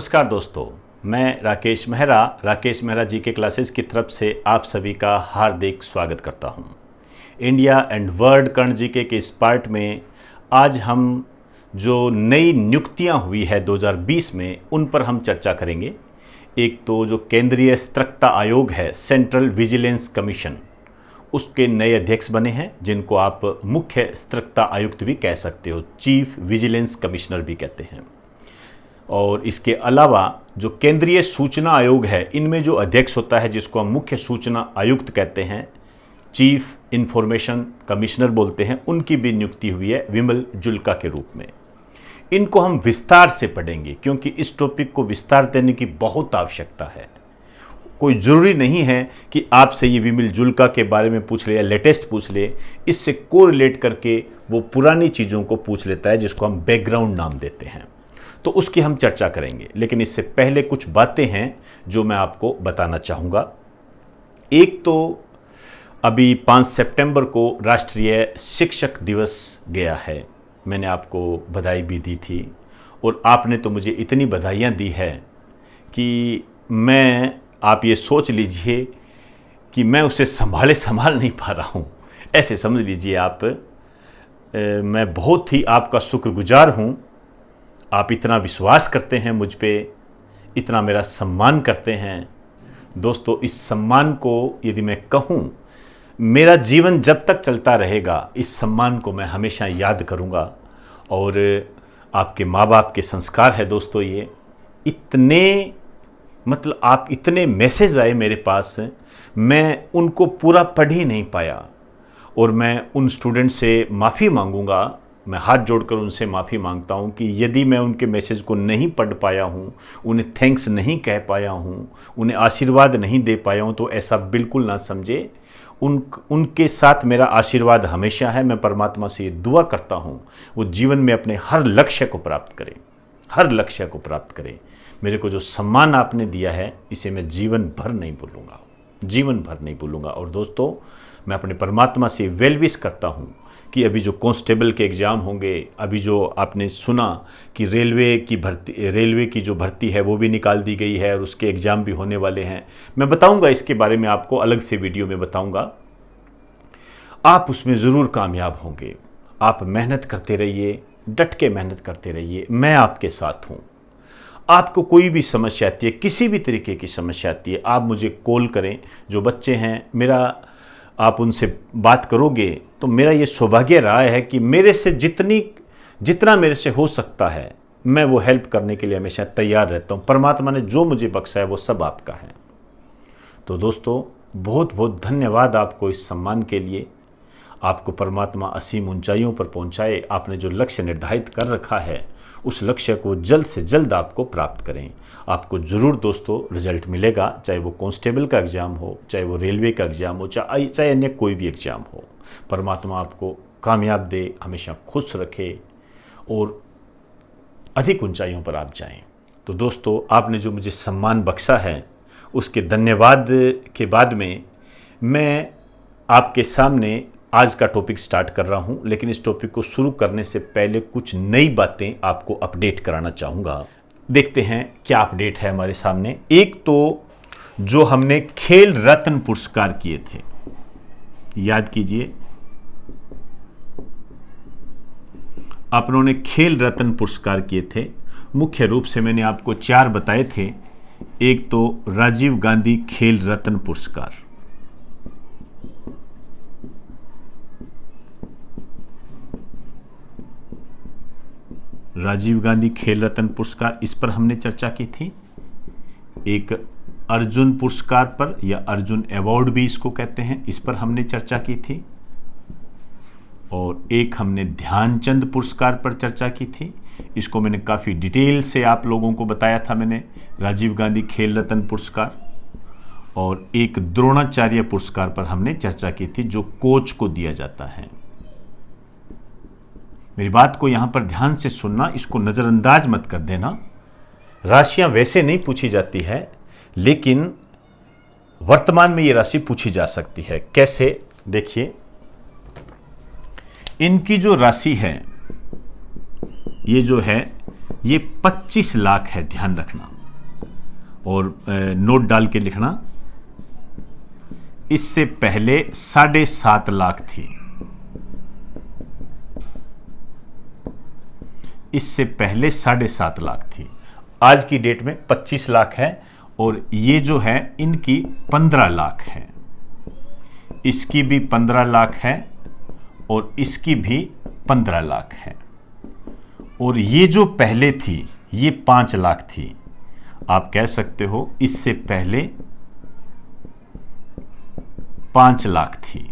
नमस्कार दोस्तों, मैं राकेश मेहरा जी के क्लासेस की तरफ से आप सभी का हार्दिक स्वागत करता हूं। India and world current GK के इस पार्ट में आज हम जो नई नियुक्तियां हुई है 2020 में उन पर हम चर्चा करेंगे। एक तो जो केंद्रीय सतर्कता आयोग है, सेंट्रल विजिलेंस कमीशन, उसके नए अध्यक्ष बने हैं जिनको आप मुख्य सतर्कता आयुक्त भी कह सकते हो, चीफ विजिलेंस कमिश्नर भी कहते हैं। और इसके अलावा जो केंद्रीय सूचना आयोग है, इनमें जो अध्यक्ष होता है जिसको हम मुख्य सूचना आयुक्त कहते हैं, चीफ इंफॉर्मेशन कमिश्नर बोलते हैं, उनकी भी नियुक्ति हुई है विमल जुल्का के रूप में। इनको हम विस्तार से पढ़ेंगे क्योंकि इस टॉपिक को विस्तार देने की बहुत आवश्यकता है। कोई ज़रूरी नहीं है कि आपसे ये विमल जुल्का के बारे में पूछ ले या लेटेस्ट पूछ ले, इससे कोरिलेट करके वो पुरानी चीज़ों को पूछ लेता है जिसको हम बैकग्राउंड नाम देते हैं, तो उसकी हम चर्चा करेंगे। लेकिन इससे पहले कुछ बातें हैं जो मैं आपको बताना चाहूँगा। एक तो अभी 5 सितंबर को राष्ट्रीय शिक्षक दिवस गया है, मैंने आपको बधाई भी दी थी और आपने तो मुझे इतनी बधाइयाँ दी है कि आप ये सोच लीजिए कि मैं उसे संभाल नहीं पा रहा हूँ, ऐसे समझ लीजिए आप। मैं बहुत ही आपका शुक्रगुजार हूँ। आप इतना विश्वास करते हैं मुझ पे, इतना मेरा सम्मान करते हैं। दोस्तों, इस सम्मान को यदि मैं कहूँ, मेरा जीवन जब तक चलता रहेगा इस सम्मान को मैं हमेशा याद करूँगा। और आपके माँ बाप के संस्कार है दोस्तों ये। आप इतने मैसेज आए मेरे पास, मैं उनको पूरा पढ़ ही नहीं पाया और मैं उन स्टूडेंट से माफ़ी मांगूंगा। मैं हाथ जोड़कर उनसे माफ़ी मांगता हूं कि यदि मैं उनके मैसेज को नहीं पढ़ पाया हूं, उन्हें थैंक्स नहीं कह पाया हूं, उन्हें आशीर्वाद नहीं दे पाया हूं, तो ऐसा बिल्कुल ना समझे। उनके साथ मेरा आशीर्वाद हमेशा है। मैं परमात्मा से ये दुआ करता हूं वो जीवन में अपने हर लक्ष्य को प्राप्त करें। मेरे को जो सम्मान आपने दिया है इसे मैं जीवन भर नहीं भूलूंगा। और दोस्तों, मैं अपने परमात्मा से वेल विश करता हूं कि अभी जो कांस्टेबल के एग्ज़ाम होंगे, अभी जो आपने सुना कि रेलवे की जो भर्ती है वो भी निकाल दी गई है और उसके एग्ज़ाम भी होने वाले हैं। मैं बताऊंगा इसके बारे में, आपको अलग से वीडियो में बताऊंगा। आप उसमें ज़रूर कामयाब होंगे। आप मेहनत करते रहिए, डट के मेहनत करते रहिए। मैं आपके साथ हूँ। आपको कोई भी समस्या आती है, किसी भी तरीके की समस्या आती है, आप मुझे कॉल करें। जो बच्चे हैं आप उनसे बात करोगे तो मेरा ये सौभाग्य रहा है कि जितना मेरे से हो सकता है मैं वो हेल्प करने के लिए हमेशा तैयार रहता हूँ। परमात्मा ने जो मुझे बख्शा है वो सब आपका है। तो दोस्तों, बहुत बहुत धन्यवाद आपको इस सम्मान के लिए। आपको परमात्मा असीम ऊंचाइयों पर पहुँचाए। आपने जो लक्ष्य निर्धारित कर रखा है उस लक्ष्य को जल्द से जल्द आपको प्राप्त करें। आपको ज़रूर दोस्तों रिजल्ट मिलेगा, चाहे वो कांस्टेबल का एग्ज़ाम हो, चाहे वो रेलवे का एग्ज़ाम हो, चाहे अन्य कोई भी एग्ज़ाम हो। परमात्मा आपको कामयाब दे, हमेशा खुश रखे और अधिक ऊंचाइयों पर आप जाएं। तो दोस्तों, आपने जो मुझे सम्मान बख्शा है उसके धन्यवाद के बाद में मैं आपके सामने आज का टॉपिक स्टार्ट कर रहा हूं। लेकिन इस टॉपिक को शुरू करने से पहले कुछ नई बातें आपको अपडेट कराना चाहूँगा। देखते हैं क्या अपडेट है हमारे सामने। एक तो जो हमने खेल रत्न पुरस्कार किए थे, याद कीजिए, आपने खेल रत्न पुरस्कार किए थे। मुख्य रूप से मैंने आपको 4 बताए थे। एक तो राजीव गांधी खेल रत्न पुरस्कार, राजीव गांधी खेल रत्न पुरस्कार, इस पर हमने चर्चा की थी। एक अर्जुन पुरस्कार पर, या अर्जुन अवार्ड भी इसको कहते हैं, इस पर हमने चर्चा की थी। और एक हमने ध्यानचंद पुरस्कार पर चर्चा की थी। इसको मैंने काफ़ी डिटेल से आप लोगों को बताया था मैंने, राजीव गांधी खेल रत्न पुरस्कार। और एक द्रोणाचार्य पुरस्कार पर हमने चर्चा की थी जो कोच को दिया जाता है। मेरी बात को यहाँ पर ध्यान से सुनना, इसको नज़रअंदाज मत कर देना। राशियाँ वैसे नहीं पूछी जाती है, लेकिन वर्तमान में ये राशि पूछी जा सकती है। कैसे? देखिए, इनकी जो राशि है, ये जो है ये 25 लाख है, ध्यान रखना, और नोट डाल के लिखना। इससे पहले 7.5 लाख थी, इससे पहले 7.5 लाख थी। आज की डेट में 25 लाख है, और ये जो है इनकी 15 लाख है, इसकी भी 15 लाख है, और इसकी भी 15 लाख है। और ये जो पहले थी ये 5 लाख थी। आप कह सकते हो इससे पहले 5 लाख थी।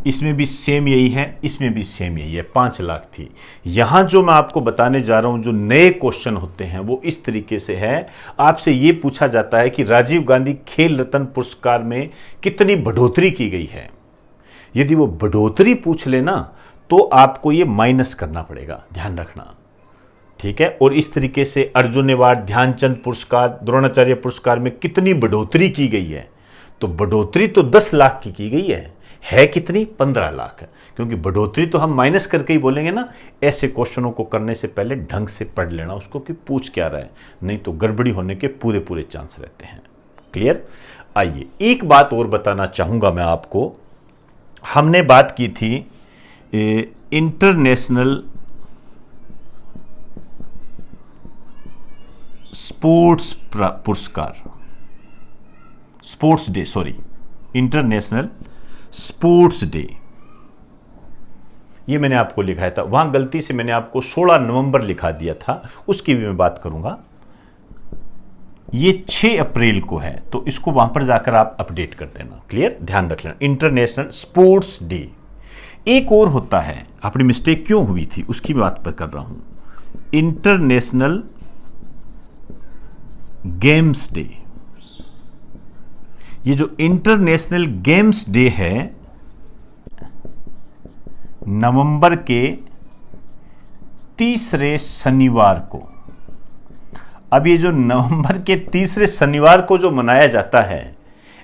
इसमें भी सेम यही है, इसमें भी सेम यही है, 5 लाख थी। यहां जो मैं आपको बताने जा रहा हूं, जो नए क्वेश्चन होते हैं वो इस तरीके से है। आपसे ये पूछा जाता है कि राजीव गांधी खेल रत्न पुरस्कार में कितनी बढ़ोतरी की गई है। यदि वो बढ़ोतरी पूछ लेना तो आपको ये माइनस करना पड़ेगा, ध्यान रखना, ठीक है। और इस तरीके से अर्जुन अवार्ड, ध्यानचंद पुरस्कार, द्रोणाचार्य पुरस्कार में कितनी बढ़ोतरी की गई है, तो बढ़ोतरी तो 10 लाख की गई है कितनी? 15 लाख है। क्योंकि बढ़ोतरी तो हम माइनस करके ही बोलेंगे ना। ऐसे क्वेश्चनों को करने से पहले ढंग से पढ़ लेना उसको कि पूछ क्या रहा है, नहीं तो गड़बड़ी होने के पूरे पूरे चांस रहते हैं। क्लियर? आइए एक बात और बताना चाहूंगा मैं आपको। हमने बात की थी इंटरनेशनल स्पोर्ट्स पुरस्कार, sports day, sorry, international sports day, ये मैंने आपको लिखाया था। वहां गलती से मैंने आपको 16 नवंबर लिखा दिया था, उसकी भी मैं बात करूंगा। ये 6 अप्रैल को है, तो इसको वहां पर जाकर आप अपडेट कर देना। क्लियर? ध्यान रख लेना, इंटरनेशनल स्पोर्ट्स डे। एक और होता है, अपनी मिस्टेक क्यों हुई थी उसकी बात पर कर रहा हूं, इंटरनेशनल गेम्स डे। ये जो इंटरनेशनल गेम्स डे है, नवंबर के तीसरे शनिवार को। अब ये जो नवंबर के तीसरे शनिवार को जो मनाया जाता है,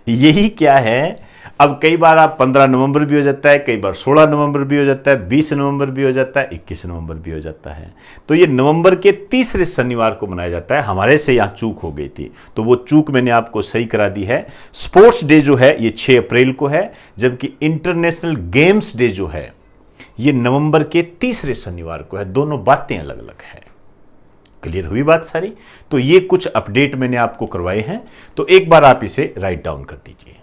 यही क्या है, अब कई बार आप 15 नवंबर भी हो जाता है, कई बार 16 नवंबर भी हो जाता है, 20 नवंबर भी हो जाता है, 21 नवंबर भी हो जाता है। तो ये नवंबर के तीसरे शनिवार को मनाया जाता है। हमारे से यहाँ चूक हो गई थी, तो वो चूक मैंने आपको सही करा दी है। स्पोर्ट्स डे जो है ये 6 अप्रैल को है, जबकि इंटरनेशनल गेम्स डे जो है ये नवंबर के तीसरे शनिवार को है। दोनों बातें अलग अलग है। क्लियर हुई बात सारी? तो ये कुछ अपडेट मैंने आपको करवाए हैं, तो एक बार आप इसे राइट डाउन कर दीजिए।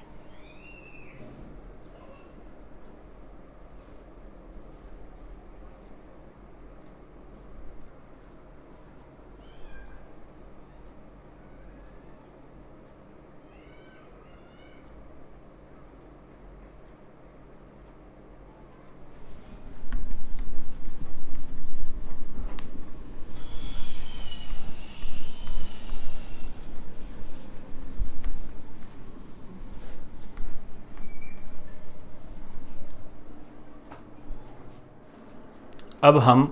अब हम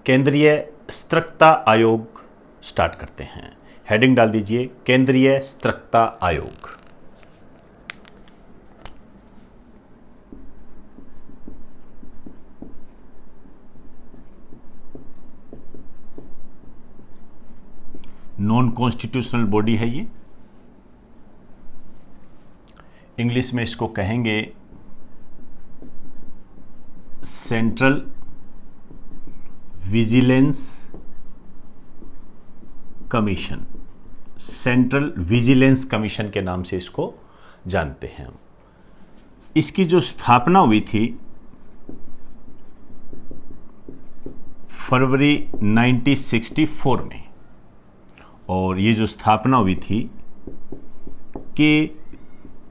केंद्रीय सतर्कता आयोग स्टार्ट करते हैं। हेडिंग डाल दीजिए, केंद्रीय सतर्कता आयोग। नॉन कॉन्स्टिट्यूशनल बॉडी है ये। इंग्लिश में इसको कहेंगे central vigilance commission. Central vigilance commission के नाम से इसको जानते हैं हम। इसकी जो स्थापना हुई थी फरवरी 1964 में, और ये जो स्थापना हुई थी के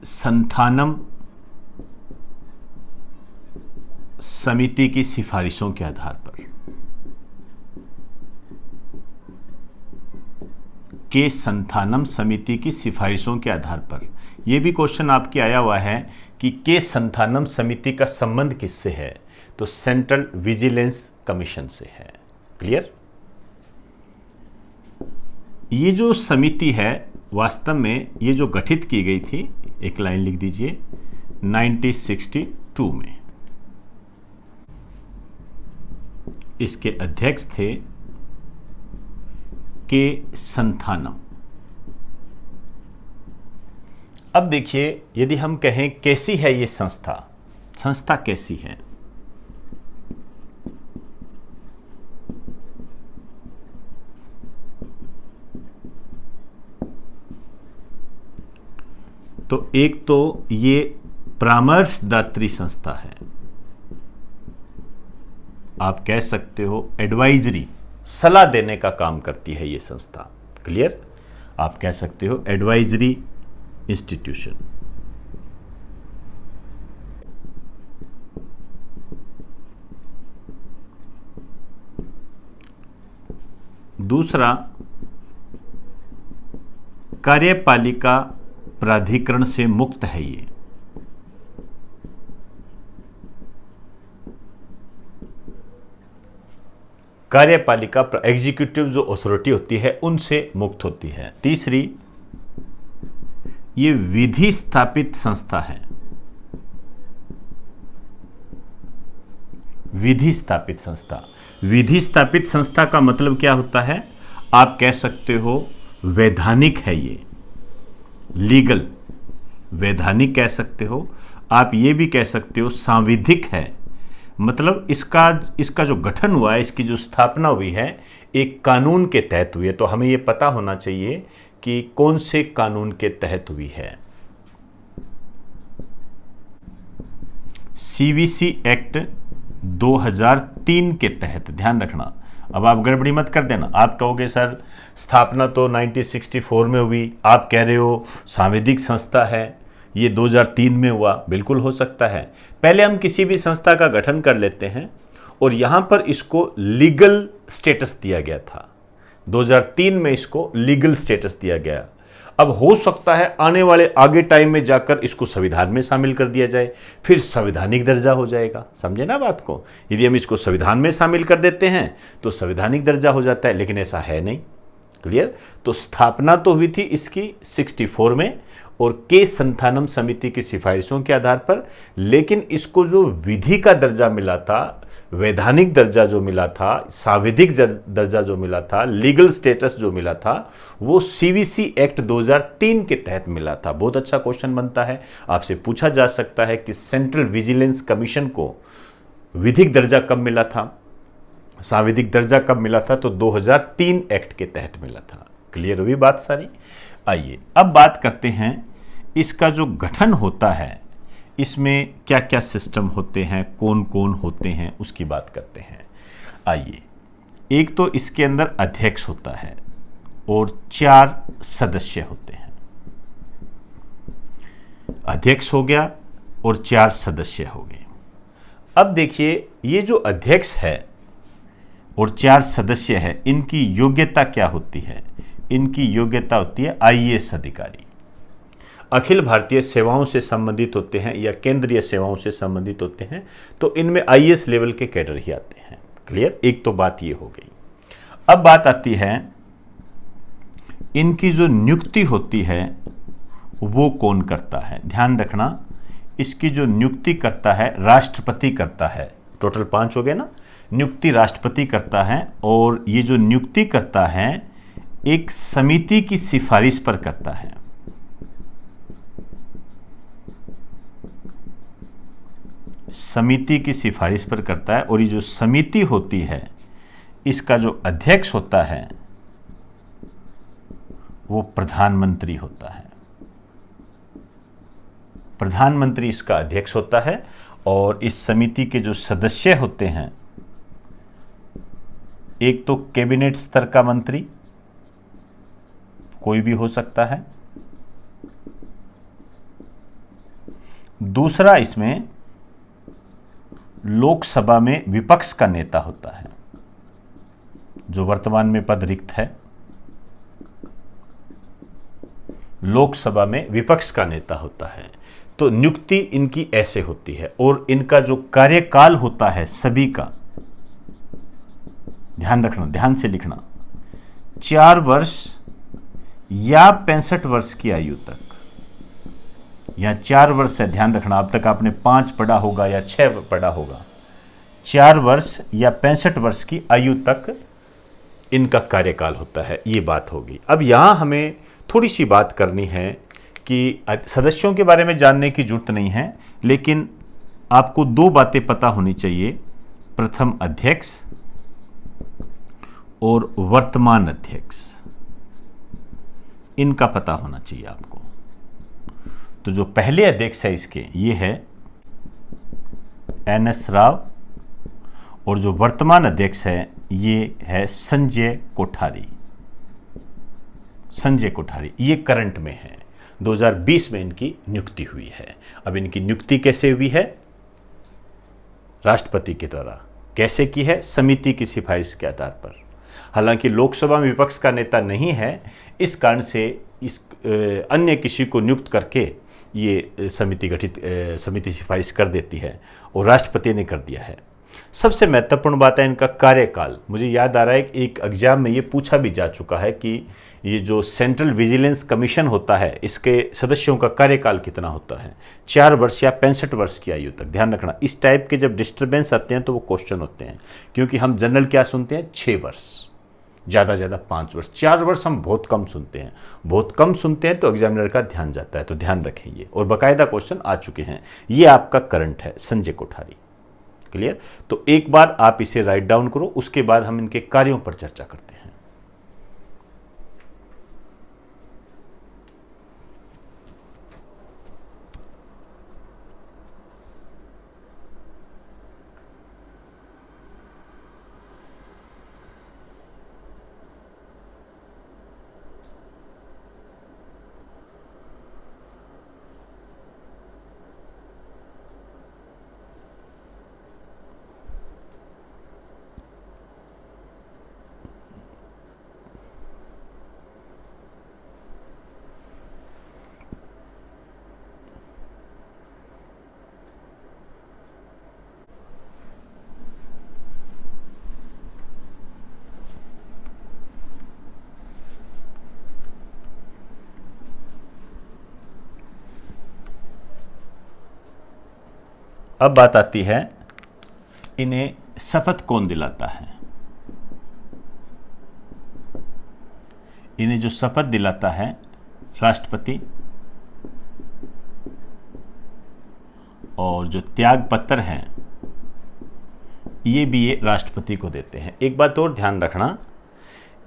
संथानम समिति की सिफारिशों के आधार पर, के संथानम समिति की सिफारिशों के आधार पर। यह भी क्वेश्चन आपके आया हुआ है कि के संथानम समिति का संबंध किससे है, तो सेंट्रल विजिलेंस कमीशन से है। क्लियर? ये जो समिति है वास्तव में ये जो गठित की गई थी, एक लाइन लिख दीजिए, 1962 में। इसके अध्यक्ष थे के संथानम। अब देखिए, यदि हम कहें कैसी है ये संस्था, संस्था कैसी है, तो एक तो ये परामर्शदात्री संस्था है, आप कह सकते हो एडवाइजरी, सलाह देने का काम करती है ये संस्था। क्लियर? आप कह सकते हो एडवाइजरी इंस्टीट्यूशन। दूसरा, कार्यपालिका प्राधिकरण से मुक्त है ये। कार्यपालिका एग्जीक्यूटिव जो अथॉरिटी होती है उनसे मुक्त होती है। तीसरी, ये विधि स्थापित संस्था है। विधि स्थापित संस्था, विधि स्थापित संस्था का मतलब क्या होता है? आप कह सकते हो वैधानिक है ये, लीगल, वैधानिक कह सकते हो। आप ये भी कह सकते हो सांविधिक है, मतलब इसका जो गठन हुआ है, इसकी जो स्थापना हुई है एक कानून के तहत हुई है। तो हमें ये पता होना चाहिए कि कौन से कानून के तहत हुई है। सीवीसी एक्ट 2003 के तहत, ध्यान रखना। अब आप गड़बड़ी मत कर देना, आप कहोगे सर स्थापना तो 1964 में हुई, आप कह रहे हो सांविधिक संस्था है, ये 2003 में हुआ। बिल्कुल हो सकता है। पहले हम किसी भी संस्था का गठन कर लेते हैं और यहां पर इसको लीगल स्टेटस दिया गया था। 2003 में इसको लीगल स्टेटस दिया गया। अब हो सकता है आने वाले आगे टाइम में जाकर इसको संविधान में शामिल कर दिया जाए, फिर संवैधानिक दर्जा हो जाएगा। समझे ना बात को? यदि हम इसको संविधान में शामिल कर देते हैं तो संवैधानिक दर्जा हो जाता है, लेकिन ऐसा है नहीं। क्लियर? तो स्थापना तो हुई थी इसकी 64 में और के संथानम समिति की सिफारिशों के आधार पर, लेकिन इसको जो विधि का दर्जा मिला था, वैधानिक दर्जा जो मिला था, सांविधिक दर्जा जो मिला था, लीगल स्टेटस जो मिला था, वो सीवीसी एक्ट 2003 के तहत मिला था। बहुत अच्छा क्वेश्चन बनता है, आपसे पूछा जा सकता है कि सेंट्रल विजिलेंस कमीशन को विधिक दर्जा कब मिला था, सांविधिक दर्जा कब मिला था? तो 2003 एक्ट के तहत मिला था। क्लियर हुई बात सारी? आइए अब बात करते हैं इसका जो गठन होता है, इसमें क्या क्या सिस्टम होते हैं, कौन कौन होते हैं, उसकी बात करते हैं। आइए, एक तो इसके अंदर अध्यक्ष होता है और 4 सदस्य होते हैं। अध्यक्ष हो गया और 4 सदस्य हो गए। अब देखिए, ये जो अध्यक्ष है और 4 सदस्य है, इनकी योग्यता क्या होती है? इनकी योग्यता होती है आईएएस अधिकारी, अखिल भारतीय सेवाओं से संबंधित होते हैं या केंद्रीय सेवाओं से संबंधित होते हैं, तो इनमें आईएएस लेवल के कैडर ही आते हैं। क्लियर? एक तो बात ये हो गई। अब बात आती है इनकी जो नियुक्ति होती है वो कौन करता है? ध्यान रखना, इसकी जो नियुक्ति करता है राष्ट्रपति करता है। टोटल 5 हो गए ना? नियुक्ति राष्ट्रपति करता है, और ये जो नियुक्ति करता है एक समिति की सिफारिश पर करता है। समिति की सिफारिश पर करता है, और ये जो समिति होती है इसका जो अध्यक्ष होता है वो प्रधानमंत्री होता है। प्रधानमंत्री इसका अध्यक्ष होता है, और इस समिति के जो सदस्य होते हैं, एक तो कैबिनेट स्तर का मंत्री कोई भी हो सकता है, दूसरा इसमें लोकसभा में विपक्ष का नेता होता है, जो वर्तमान में पद रिक्त है, लोकसभा में विपक्ष का नेता होता है। तो नियुक्ति इनकी ऐसे होती है, और इनका जो कार्यकाल होता है सभी का, ध्यान रखना, ध्यान से लिखना, 4 वर्ष या 65 वर्ष की आयु तक, या 4 वर्ष है, ध्यान रखना, अब तक आपने 5 पढ़ा होगा या 6 पढ़ा होगा, 4 वर्ष या 65 वर्ष की आयु तक इनका कार्यकाल होता है। ये बात होगी। अब यहाँ हमें थोड़ी सी बात करनी है कि सदस्यों के बारे में जानने की जरूरत नहीं है, लेकिन आपको दो बातें पता होनी चाहिए। प्रथम अध्यक्ष और वर्तमान अध्यक्ष, इनका पता होना चाहिए आपको। तो जो पहले अध्यक्ष है इसके, ये है NS राव, और जो वर्तमान अध्यक्ष है ये है संजय कोठारी। संजय कोठारी ये करंट में है, 2020 में इनकी नियुक्ति हुई है। अब इनकी नियुक्ति कैसे हुई है? राष्ट्रपति के द्वारा। कैसे की है? समिति की सिफारिश के आधार पर। हालांकि लोकसभा में विपक्ष का नेता नहीं है, इस कारण से इस अन्य किसी को नियुक्त करके ये समिति सिफारिश कर देती है और राष्ट्रपति ने कर दिया है। सबसे महत्वपूर्ण बात है इनका कार्यकाल। मुझे याद आ रहा है कि एक एग्जाम में ये पूछा भी जा चुका है कि ये जो सेंट्रल विजिलेंस कमीशन होता है, इसके सदस्यों का कार्यकाल कितना होता है? 4 वर्ष या 65 वर्ष की आयु तक। ध्यान रखना, इस टाइप के जब डिस्टर्बेंस आते हैं तो वो क्वेश्चन होते हैं, क्योंकि हम जनरल क्या सुनते हैं? 6 वर्ष, ज़्यादा ज़्यादा 5 वर्ष। 4 वर्ष हम बहुत कम सुनते हैं, बहुत कम सुनते हैं, तो एग्जामिनर का ध्यान जाता है। तो ध्यान रखें ये, और बाकायदा क्वेश्चन आ चुके हैं। ये आपका करंट है, संजय कोठारी। क्लियर? तो एक बार आप इसे राइट डाउन करो, उसके बाद हम इनके कार्यों पर चर्चा करते हैं। अब बात आती है, इन्हें शपथ कौन दिलाता है? इन्हें जो शपथ दिलाता है राष्ट्रपति, और जो त्याग पत्र है ये भी ये राष्ट्रपति को देते हैं। एक बात और ध्यान रखना,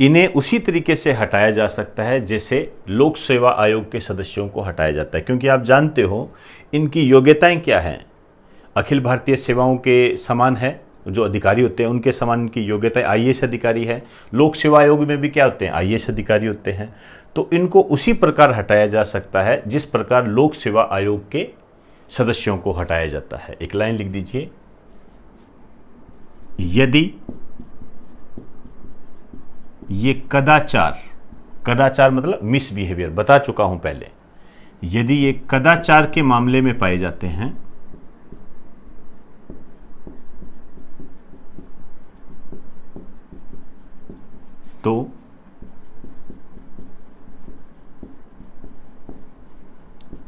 इन्हें उसी तरीके से हटाया जा सकता है जैसे लोक सेवा आयोग के सदस्यों को हटाया जाता है, क्योंकि आप जानते हो इनकी योग्यताएं क्या हैं। अखिल भारतीय सेवाओं के समान है, जो अधिकारी होते हैं उनके समान इनकी योग्यता। IAS अधिकारी है, लोक सेवा आयोग में भी क्या होते हैं? IAS अधिकारी होते हैं। तो इनको उसी प्रकार हटाया जा सकता है जिस प्रकार लोक सेवा आयोग के सदस्यों को हटाया जाता है। एक लाइन लिख दीजिए, यदि ये कदाचार, कदाचार मतलब मिसबिहेवियर, बता चुका हूं पहले, यदि ये कदाचार के मामले में पाए जाते हैं तो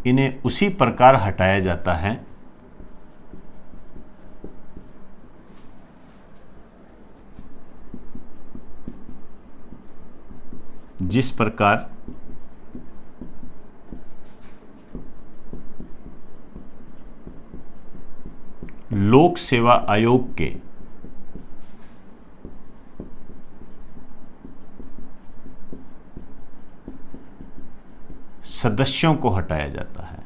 इन्हें उसी प्रकार हटाया जाता है जिस प्रकार लोक सेवा आयोग के सदस्यों को हटाया जाता है।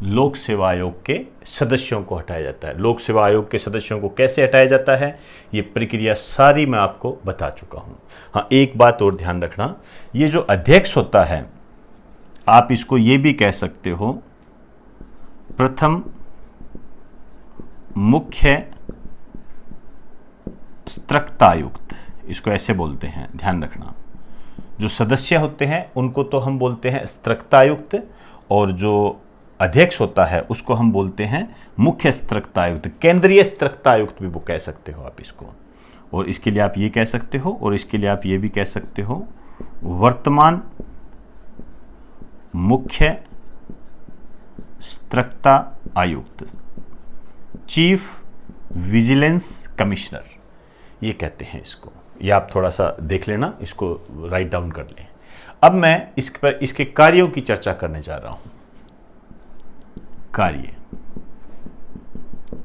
लोक सेवा आयोग के सदस्यों को हटाया जाता है। लोक सेवा आयोग के सदस्यों को कैसे हटाया जाता है, ये प्रक्रिया सारी मैं आपको बता चुका हूं। हाँ, एक बात और ध्यान रखना, ये जो अध्यक्ष होता है, आप इसको ये भी कह सकते हो प्रथम मुख्य स्त्रक्तायुक्त, इसको ऐसे बोलते हैं, ध्यान रखना। जो सदस्य होते हैं उनको तो हम बोलते हैं स्त्रक्तायुक्त, और जो अध्यक्ष होता है उसको हम बोलते हैं मुख्य स्त्रक्तायुक्त, केंद्रीय स्त्रक्तायुक्त भी वो कह सकते हो आप इसको। और इसके लिए आप ये कह सकते हो, और इसके लिए आप ये भी कह सकते हो वर्तमान मुख्य स्त्रक्ता आयुक्त, चीफ विजिलेंस कमिश्नर। ये कहते हैं इसको। ये आप थोड़ा सा देख लेना, इसको राइट डाउन कर लें। अब मैं इस पर इसके कार्यों की चर्चा करने जा रहा हूं। कार्य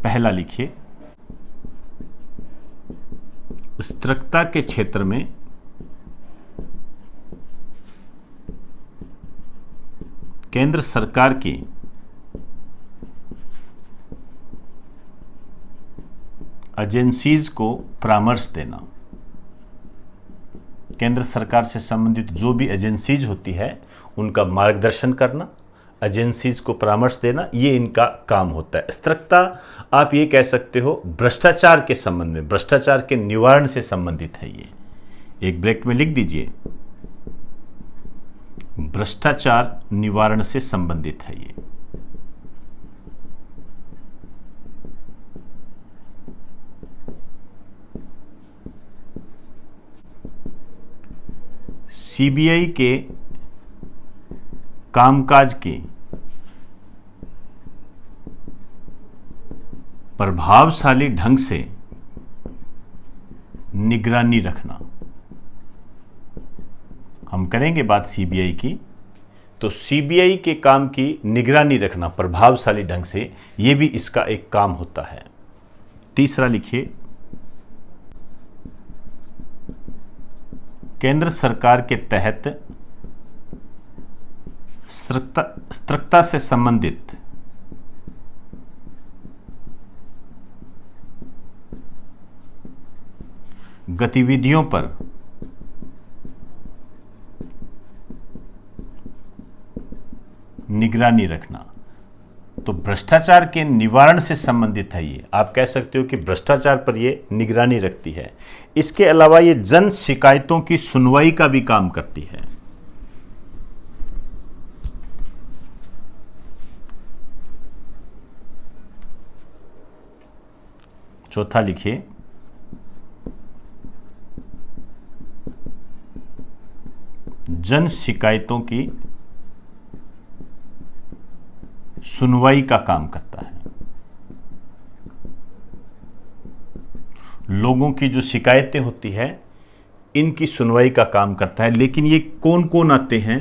पहला लिखिए, स्तृक्ता के क्षेत्र में केंद्र सरकार की एजेंसीज को परामर्श देना। केंद्र सरकार से संबंधित जो भी एजेंसीज होती है उनका मार्गदर्शन करना, एजेंसीज को परामर्श देना, ये इनका काम होता है। स्तृक्ता आप ये कह सकते हो भ्रष्टाचार के संबंध में, भ्रष्टाचार के निवारण से संबंधित है। ये एक ब्रैकेट में लिख दीजिए, भ्रष्टाचार निवारण से संबंधित है ये। सीबीआई के कामकाज की प्रभावशाली ढंग से निगरानी रखना। हम करेंगे बात सीबीआई की, तो सीबीआई के काम की निगरानी रखना प्रभावशाली ढंग से, यह भी इसका एक काम होता है। तीसरा लिखिए, केंद्र सरकार के तहत स्तृक्ता से संबंधित गतिविधियों पर निगरानी रखना। तो भ्रष्टाचार के निवारण से संबंधित है ये। आप कह सकते हो कि भ्रष्टाचार पर ये निगरानी रखती है। इसके अलावा ये जन शिकायतों की सुनवाई का भी काम करती है। चौथा लिखिए, जन शिकायतों की सुनवाई का काम करता है। लोगों की जो शिकायतें होती है इनकी सुनवाई का काम करता है। लेकिन ये कौन कौन आते हैं,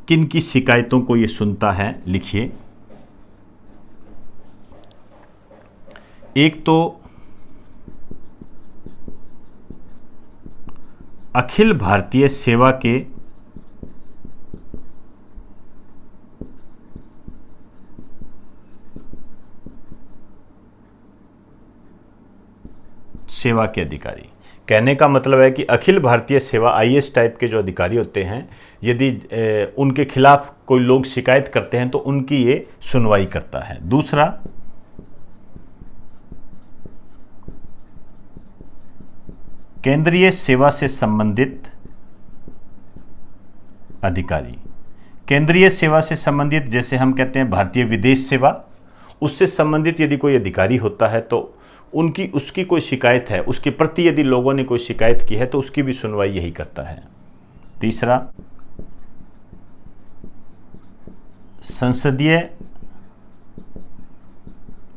किन की शिकायतों को ये सुनता है, लिखिए। एक तो अखिल भारतीय सेवा के सेवा के अधिकारी। कहने का मतलब है कि अखिल भारतीय सेवा आईएएस टाइप के जो अधिकारी होते हैं, यदि उनके खिलाफ कोई लोग शिकायत करते हैं तो उनकी ये सुनवाई करता है। दूसरा, केंद्रीय सेवा से संबंधित अधिकारी। केंद्रीय सेवा से संबंधित, जैसे हम कहते हैं भारतीय विदेश सेवा, उससे संबंधित यदि कोई अधिकारी होता है तो उसकी कोई शिकायत है, उसके प्रति यदि लोगों ने कोई शिकायत की है तो उसकी भी सुनवाई यही करता है। तीसरा, संसदीय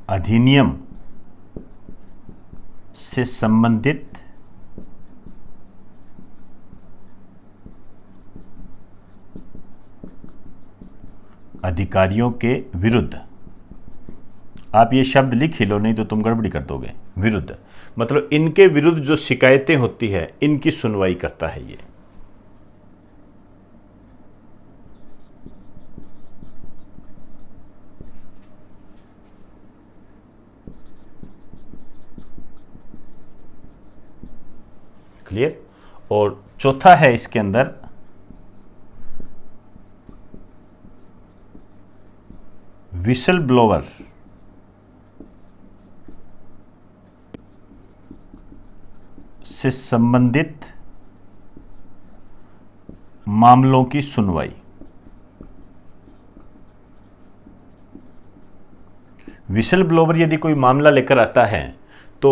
अधिनियम से संबंधित अधिकारियों के विरुद्ध। आप ये शब्द लिख ही लो, नहीं तो तुम गड़बड़ी कर दोगे। विरुद्ध मतलब इनके विरुद्ध जो शिकायतें होती है इनकी सुनवाई करता है ये। क्लियर। और चौथा है इसके अंदर विसल ब्लोअर। से संबंधित मामलों की सुनवाई। विसल ब्लोअर यदि कोई मामला लेकर आता है तो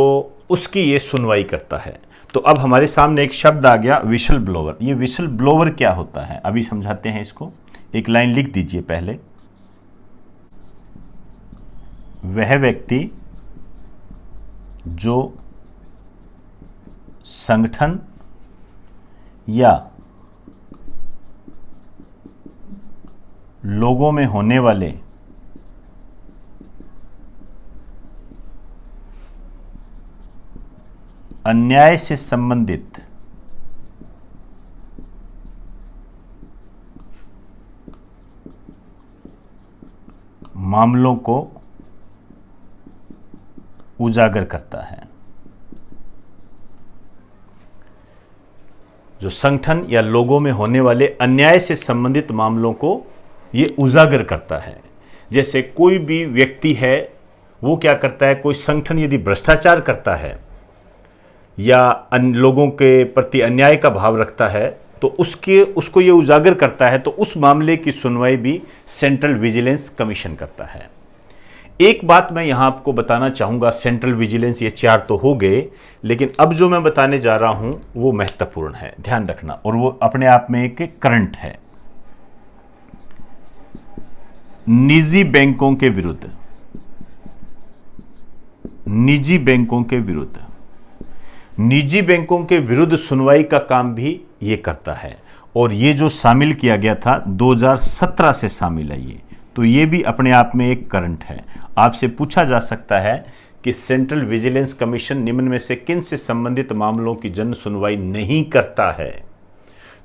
उसकी ये सुनवाई करता है। तो अब हमारे सामने एक शब्द आ गया, विसल ब्लोअर। ये विसल ब्लोअर क्या होता है अभी समझाते हैं इसको। एक लाइन लिख दीजिए पहले, वह व्यक्ति जो संगठन या लोगों में होने वाले अन्याय से संबंधित मामलों को उजागर करता है। जो संगठन या लोगों में होने वाले अन्याय से संबंधित मामलों को ये उजागर करता है। जैसे कोई भी व्यक्ति है, वो क्या करता है, कोई संगठन यदि भ्रष्टाचार करता है या लोगों के प्रति अन्याय का भाव रखता है तो उसको ये उजागर करता है, तो उस मामले की सुनवाई भी सेंट्रल विजिलेंस कमीशन करता है। एक बात मैं यहां आपको बताना चाहूंगा, सेंट्रल विजिलेंस ये 4 तो हो गए, लेकिन अब जो मैं बताने जा रहा हूं वो महत्वपूर्ण है, ध्यान रखना, और वो अपने आप में एक करंट है। निजी बैंकों के विरुद्ध, निजी बैंकों के विरुद्ध, निजी बैंकों के विरुद्ध सुनवाई का काम भी ये करता है। और ये जो शामिल किया गया था 2017 से शामिल है ये, तो ये भी अपने आप में एक करंट है। आपसे पूछा जा सकता है कि सेंट्रल विजिलेंस कमीशन निम्न में से किन से संबंधित मामलों की जन सुनवाई नहीं करता है।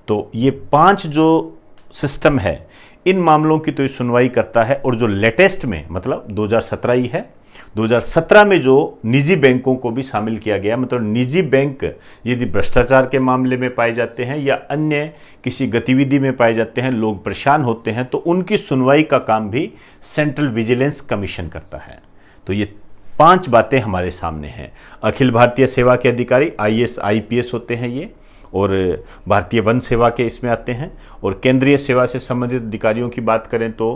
तो ये 5 जो सिस्टम है, इन मामलों की तो ये सुनवाई करता है। और जो लेटेस्ट में, मतलब 2017 ही है, 2017 में जो निजी बैंकों को भी शामिल किया गया, मतलब निजी बैंक यदि भ्रष्टाचार के मामले में पाए जाते हैं या अन्य किसी गतिविधि में पाए जाते हैं, लोग परेशान होते हैं, तो उनकी सुनवाई का काम भी सेंट्रल विजिलेंस कमीशन करता है। तो ये 5 बातें हमारे सामने हैं। अखिल भारतीय सेवा के अधिकारी IAS IPS होते हैं ये, और भारतीय वन सेवा के इसमें आते हैं। और केंद्रीय सेवा से संबंधित अधिकारियों की बात करें तो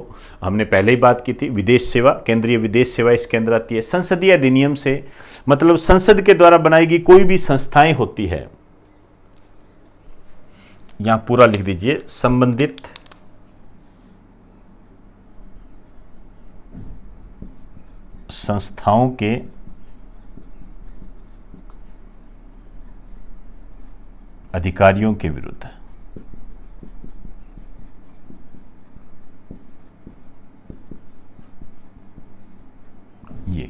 हमने पहले ही बात की थी, विदेश सेवा, केंद्रीय विदेश सेवा इसके अंदर आती है। संसदीय अधिनियम से मतलब संसद के द्वारा बनाई गई कोई भी संस्थाएं होती है, यहां पूरा लिख दीजिए, संबंधित संस्थाओं के अधिकारियों के विरुद्ध। ये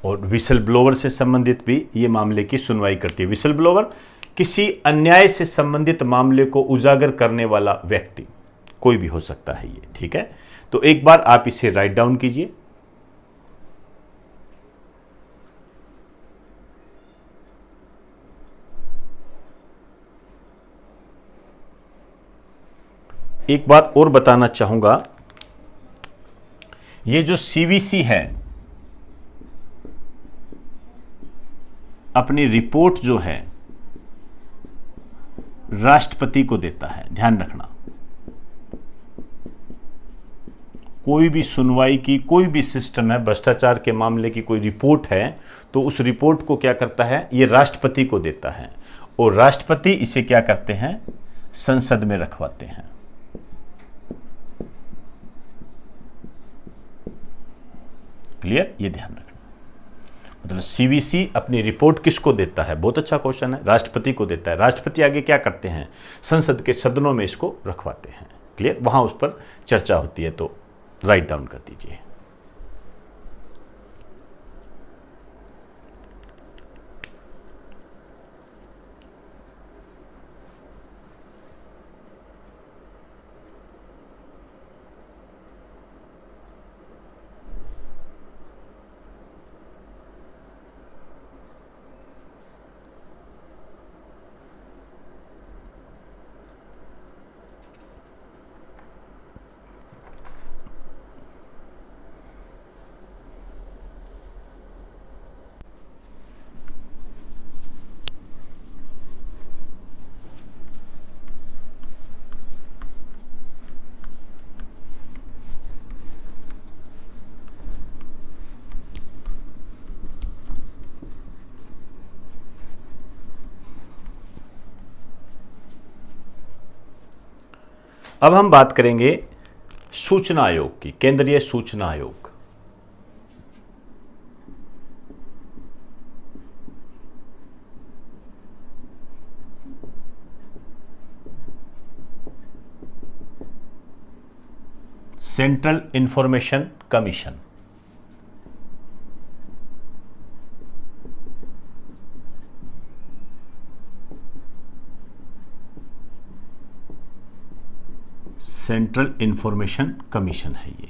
और विसल ब्लोवर से संबंधित भी ये मामले की सुनवाई करती है। विसल ब्लोवर किसी अन्याय से संबंधित मामले को उजागर करने वाला व्यक्ति, कोई भी हो सकता है ये, ठीक है। तो एक बार आप इसे राइट डाउन कीजिए। एक बात और बताना चाहूंगा, ये जो CVC है अपनी रिपोर्ट जो है राष्ट्रपति को देता है, ध्यान रखना। कोई भी सुनवाई की कोई भी सिस्टम है, भ्रष्टाचार के मामले की कोई रिपोर्ट है, तो उस रिपोर्ट को क्या करता है, ये राष्ट्रपति को देता है, और राष्ट्रपति इसे क्या करते हैं, संसद में रखवाते हैं। क्लियर, ये ध्यान रखना। मतलब CVC अपनी रिपोर्ट किसको देता है, बहुत अच्छा क्वेश्चन है, राष्ट्रपति को देता है। राष्ट्रपति आगे क्या करते हैं, संसद के सदनों में इसको रखवाते हैं। क्लियर, वहां उस पर चर्चा होती है, तो राइट डाउन कर दीजिए। अब हम बात करेंगे सूचना आयोग की, केंद्रीय सूचना आयोग। Central information commission. Central information commission है ये।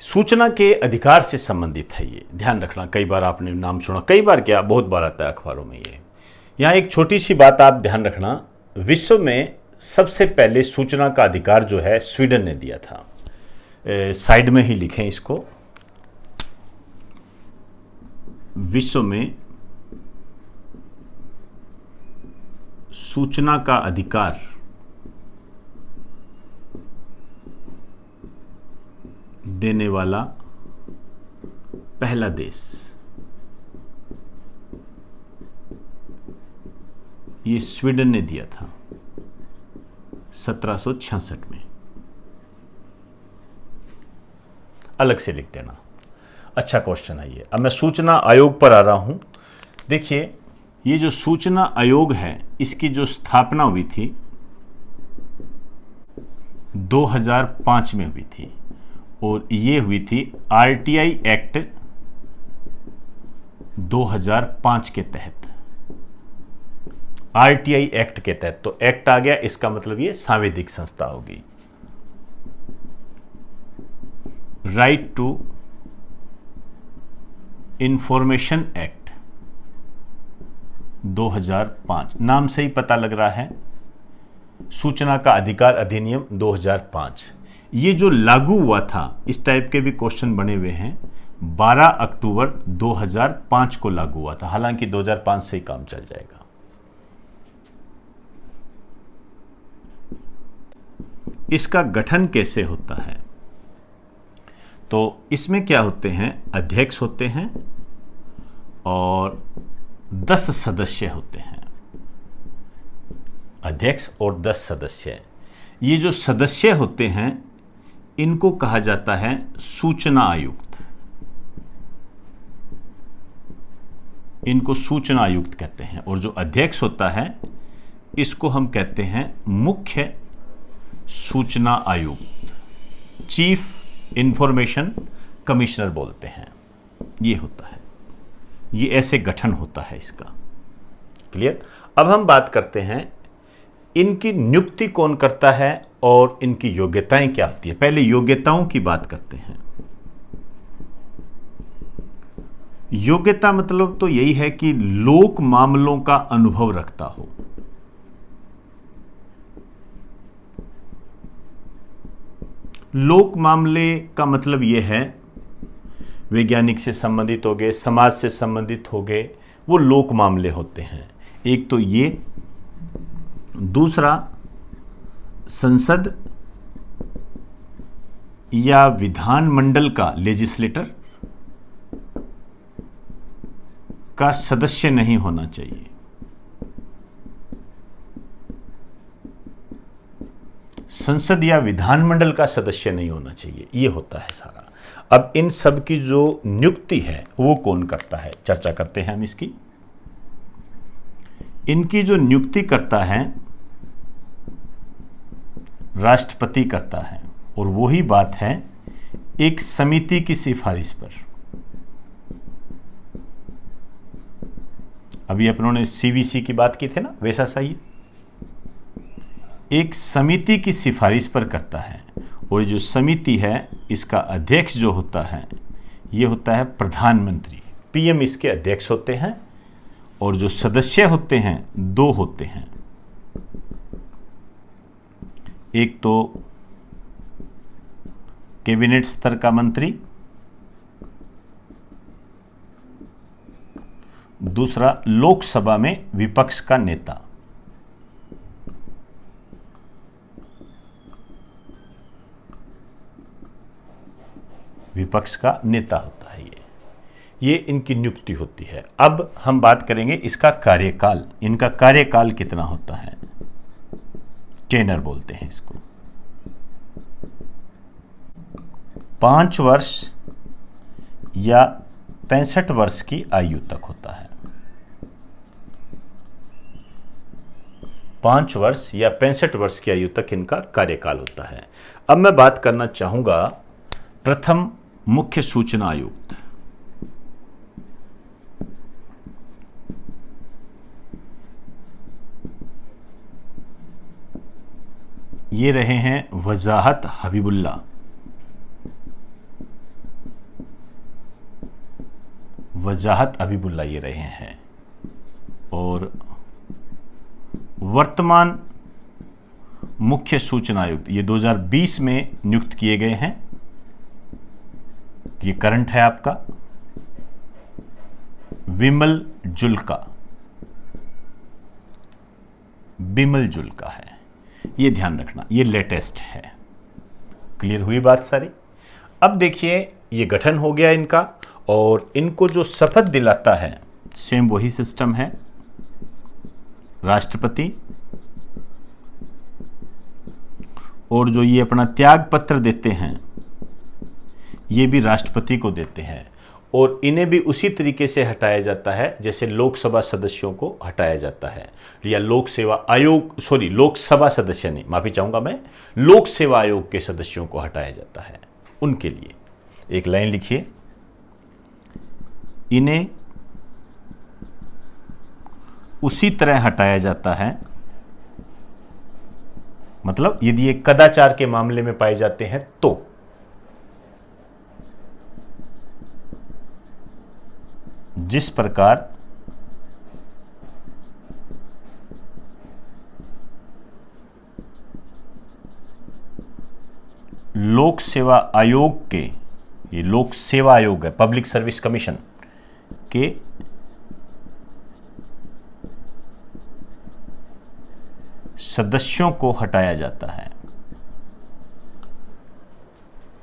सूचना के अधिकार से संबंधित है ये, ध्यान रखना। कई बार आपने नाम सुना, कई बार क्या, बहुत बार आता है अखबारों में ये। यहाँ एक छोटी सी बात आप ध्यान रखना, विश्व में सबसे पहले सूचना का अधिकार जो है स्वीडन ने दिया था। साइड में ही लिखें इसको, विश्व में सूचना का अधिकार देने वाला पहला देश ये स्वीडन ने दिया था 1766 में। अलग से लिख देना। अच्छा क्वेश्चन है ये। अब मैं सूचना आयोग पर आ रहा हूं। देखिए, ये जो सूचना आयोग है इसकी जो स्थापना हुई थी 2005 में हुई थी, और ये हुई थी आरटीआई एक्ट 2005 के तहत। आरटीआई एक्ट के तहत, तो एक्ट आ गया, इसका मतलब ये सांविधिक संस्था होगी। राइट टू इंफॉर्मेशन एक्ट 2005, नाम से ही पता लग रहा है, सूचना का अधिकार अधिनियम 2005। ये जो लागू हुआ था, इस टाइप के भी क्वेश्चन बने हुए हैं, 12 अक्टूबर 2005 को लागू हुआ था। हालांकि 2005 से ही काम चल जाएगा। इसका गठन कैसे होता है? तो इसमें क्या होते हैं, अध्यक्ष होते हैं और 10 सदस्य होते हैं। अध्यक्ष और 10 सदस्य। ये जो सदस्य होते हैं इनको कहा जाता है सूचना आयुक्त। इनको सूचना आयुक्त कहते हैं। और जो अध्यक्ष होता है इसको हम कहते हैं मुख्य सूचना आयुक्त, चीफ इंफॉर्मेशन कमिश्नर बोलते हैं। ये होता है, ये ऐसे गठन होता है इसका। क्लियर? अब हम बात करते हैं इनकी नियुक्ति कौन करता है और इनकी योग्यताएं क्या होती है। पहले योग्यताओं की बात करते हैं। योग्यता मतलब तो यही है कि लोक मामलों का अनुभव रखता हो। लोक मामले का मतलब यह है वैज्ञानिक से संबंधित हो गए, समाज से संबंधित हो गए, वो लोक मामले होते हैं। एक तो ये, दूसरा संसद या विधानमंडल का, लेजिस्लेटर का सदस्य नहीं होना चाहिए। संसद या विधानमंडल का सदस्य नहीं होना चाहिए, ये होता है सारा। अब इन सब की जो नियुक्ति है वो कौन करता है, चर्चा करते हैं हम इसकी। इनकी जो नियुक्ति करता है राष्ट्रपति करता है, और वही बात है एक समिति की सिफारिश पर। अभी अपनों ने सीवीसी की बात की थी ना, वैसा सही एक समिति की सिफारिश पर करता है। और जो समिति है इसका अध्यक्ष जो होता है ये होता है प्रधानमंत्री, पीएम इसके अध्यक्ष होते हैं। और जो सदस्य होते हैं 2 होते हैं, एक तो कैबिनेट स्तर का मंत्री, दूसरा लोकसभा में विपक्ष का नेता। विपक्ष का नेता होता है ये इनकी नियुक्ति होती है। अब हम बात करेंगे इसका कार्यकाल। इनका कार्यकाल कितना होता है, टेनर बोलते हैं इसको। 5 वर्ष या 65 वर्ष की आयु तक होता है। 5 वर्ष या 65 वर्ष की आयु तक इनका कार्यकाल होता है। अब मैं बात करना चाहूंगा प्रथम मुख्य सूचना आयुक्त। ये रहे हैं वजाहत हबीबुल्ला। वजाहत हबीबुल्ला ये रहे हैं। और वर्तमान मुख्य सूचना आयुक्त ये 2020 में नियुक्त किए गए हैं। ये करंट है आपका विमल जुल्का। बिमल जुल्का है, ये ध्यान रखना, ये लेटेस्ट है। क्लियर हुई बात सारी। अब देखिए ये गठन हो गया इनका, और इनको जो शपथ दिलाता है सेम वही सिस्टम है, राष्ट्रपति। और जो ये अपना त्याग पत्र देते हैं ये भी राष्ट्रपति को देते हैं, और इन्हें भी उसी तरीके से हटाया जाता है जैसे लोकसभा सदस्यों को हटाया जाता है, या लोक सेवा आयोग, सॉरी लोकसभा सदस्य नहीं, माफी चाहूंगा मैं, लोक सेवा आयोग के सदस्यों को हटाया जाता है। उनके लिए एक लाइन लिखिए, इन्हें उसी तरह हटाया जाता है, मतलब यदि ये कदाचार के मामले में पाए जाते हैं तो जिस प्रकार लोक सेवा आयोग के, ये लोक सेवा आयोग है, पब्लिक सर्विस कमीशन के सदस्यों को हटाया जाता है।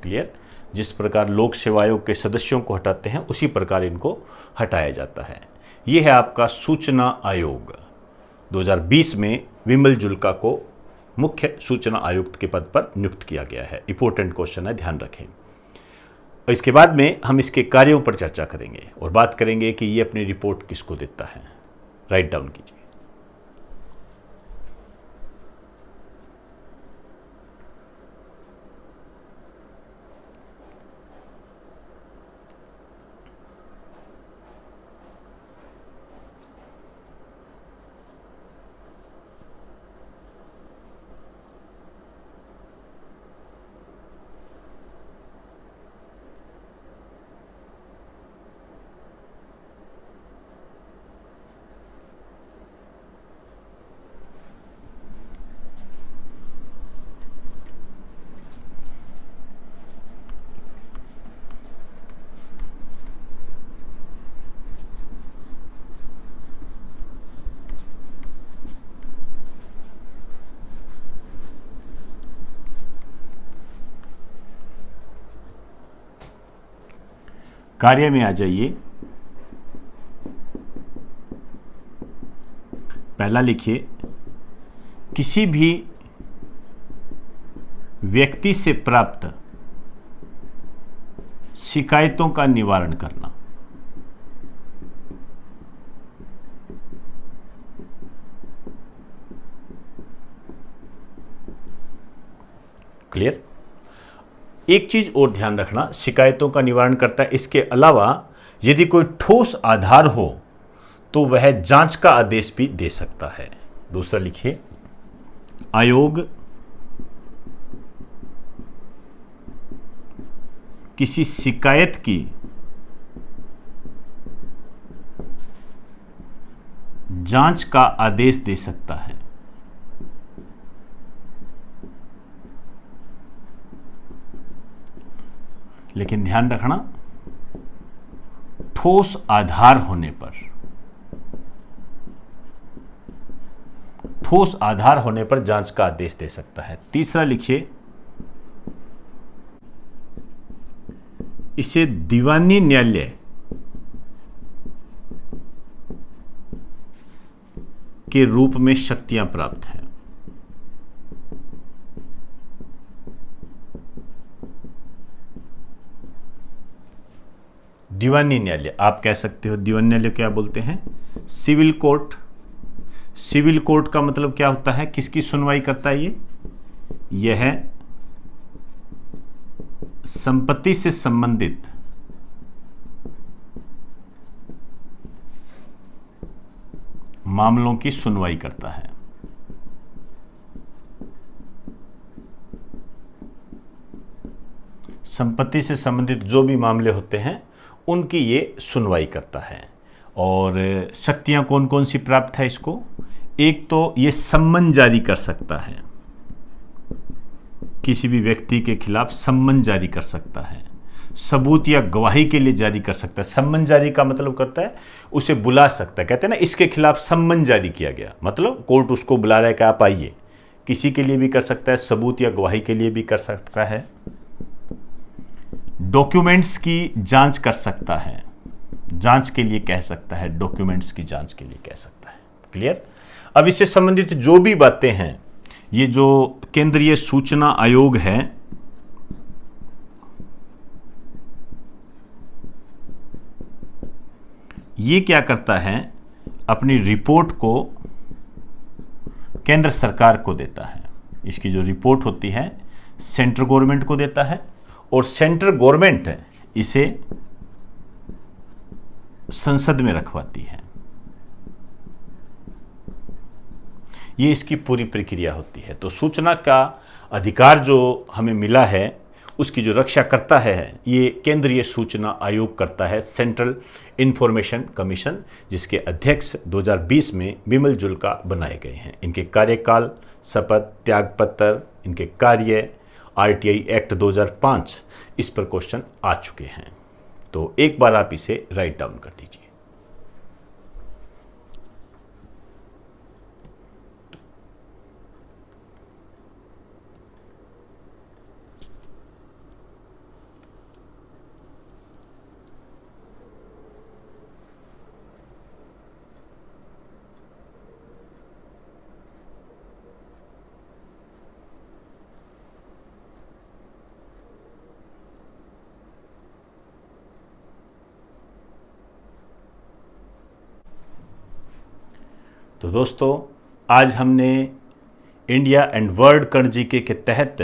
क्लियर? जिस प्रकार लोक सेवा आयोग के सदस्यों को हटाते हैं उसी प्रकार इनको हटाया जाता है। यह है आपका सूचना आयोग। 2020 में विमल जुल्का को मुख्य सूचना आयुक्त के पद पर नियुक्त किया गया है। इंपॉर्टेंट क्वेश्चन है, ध्यान रखें। और इसके बाद में हम इसके कार्यों पर चर्चा करेंगे और बात करेंगे कि ये अपनी रिपोर्ट किसको देता है। राइट डाउन कीजिए। कार्य में आ जाइए। पहला लिखिए, किसी भी व्यक्ति से प्राप्त शिकायतों का निवारण करना। क्लियर? एक चीज और ध्यान रखना, शिकायतों का निवारण करता है। इसके अलावा यदि कोई ठोस आधार हो तो वह जांच का आदेश भी दे सकता है। दूसरा लिखिए, आयोग किसी शिकायत की जांच का आदेश दे सकता है। लेकिन ध्यान रखना, ठोस आधार होने पर, ठोस आधार होने पर जांच का आदेश दे सकता है। तीसरा लिखिए, इसे दीवानी न्यायालय के रूप में शक्तियां प्राप्त हैं। दीवानी न्यायालय आप कह सकते हो। दीवानी न्यायालय क्या बोलते हैं? सिविल कोर्ट, सिविल कोर्ट का मतलब क्या होता है, किसकी सुनवाई करता है? यह है संपत्ति से संबंधित मामलों की सुनवाई करता है। संपत्ति से संबंधित जो भी मामले होते हैं उनकी ये सुनवाई करता है। और शक्तियां कौन कौन सी प्राप्त है इसको? एक तो ये सम्मन जारी कर सकता है, किसी भी व्यक्ति के खिलाफ सम्मन जारी कर सकता है, सबूत या गवाही के लिए जारी कर सकता है। सम्मन जारी का मतलब करता है उसे बुला सकता है, कहते हैं ना इसके खिलाफ सम्मन जारी किया गया, मतलब कोर्ट उसको बुला रहा है कि आप आइए। किसी के लिए भी कर सकता है, सबूत या गवाही के लिए भी कर सकता है। डॉक्यूमेंट्स की जांच कर सकता है, जांच के लिए कह सकता है, डॉक्यूमेंट्स की जांच के लिए कह सकता है। क्लियर? अब इससे संबंधित जो भी बातें हैं, ये जो केंद्रीय सूचना आयोग है, ये क्या करता है, अपनी रिपोर्ट को केंद्र सरकार को देता है। इसकी जो रिपोर्ट होती है सेंट्रल गवर्नमेंट को देता है और सेंट्रल गवर्नमेंट इसे संसद में रखवाती है। ये इसकी पूरी प्रक्रिया होती है। तो सूचना का अधिकार जो हमें मिला है उसकी जो रक्षा करता है ये केंद्रीय सूचना आयोग करता है, सेंट्रल इंफॉर्मेशन कमीशन, जिसके अध्यक्ष 2020 में बिमल जुल्का बनाए गए हैं। इनके कार्यकाल, शपथ, त्यागपत्र, इनके कार्य, आरटीआई एक्ट 2005, इस पर क्वेश्चन आ चुके हैं। तो एक बार आप इसे राइट डाउन कर दीजिए। तो दोस्तों, आज हमने India and world current GK के तहत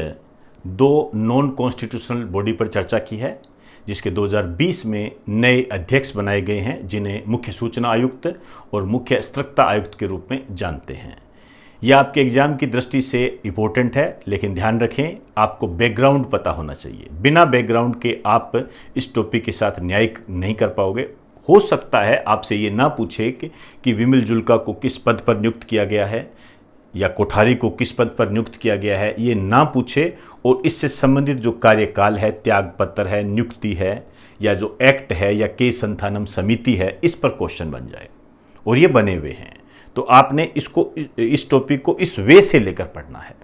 दो नॉन कॉन्स्टिट्यूशनल बॉडी पर चर्चा की है, जिसके 2020 में नए अध्यक्ष बनाए गए हैं, जिन्हें मुख्य सूचना आयुक्त और मुख्य सतर्कता आयुक्त के रूप में जानते हैं। यह आपके एग्जाम की दृष्टि से इम्पोर्टेंट है, लेकिन ध्यान रखें आपको बैकग्राउंड पता होना चाहिए। बिना बैकग्राउंड के आप इस टॉपिक के साथ न्याय नहीं कर पाओगे। हो सकता है आपसे ये ना पूछे कि विमल जुल्का को किस पद पर नियुक्त किया गया है या कोठारी को किस पद पर नियुक्त किया गया है, ये ना पूछे, और इससे संबंधित जो कार्यकाल है, त्यागपत्र है, नियुक्ति है, या जो एक्ट है या केस संथानम समिति है, इस पर क्वेश्चन बन जाए, और ये बने हुए हैं। तो आपने इस टॉपिक को इस वे से लेकर पढ़ना है।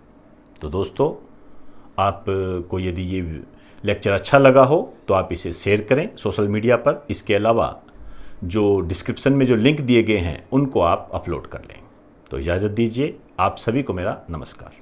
तो दोस्तों, आपको यदि ये लेक्चर अच्छा लगा हो तो आप इसे शेयर करें सोशल मीडिया पर। इसके अलावा जो डिस्क्रिप्शन में जो लिंक दिए गए हैं उनको आप अपलोड कर लें। तो इजाज़त दीजिए, आप सभी को मेरा नमस्कार।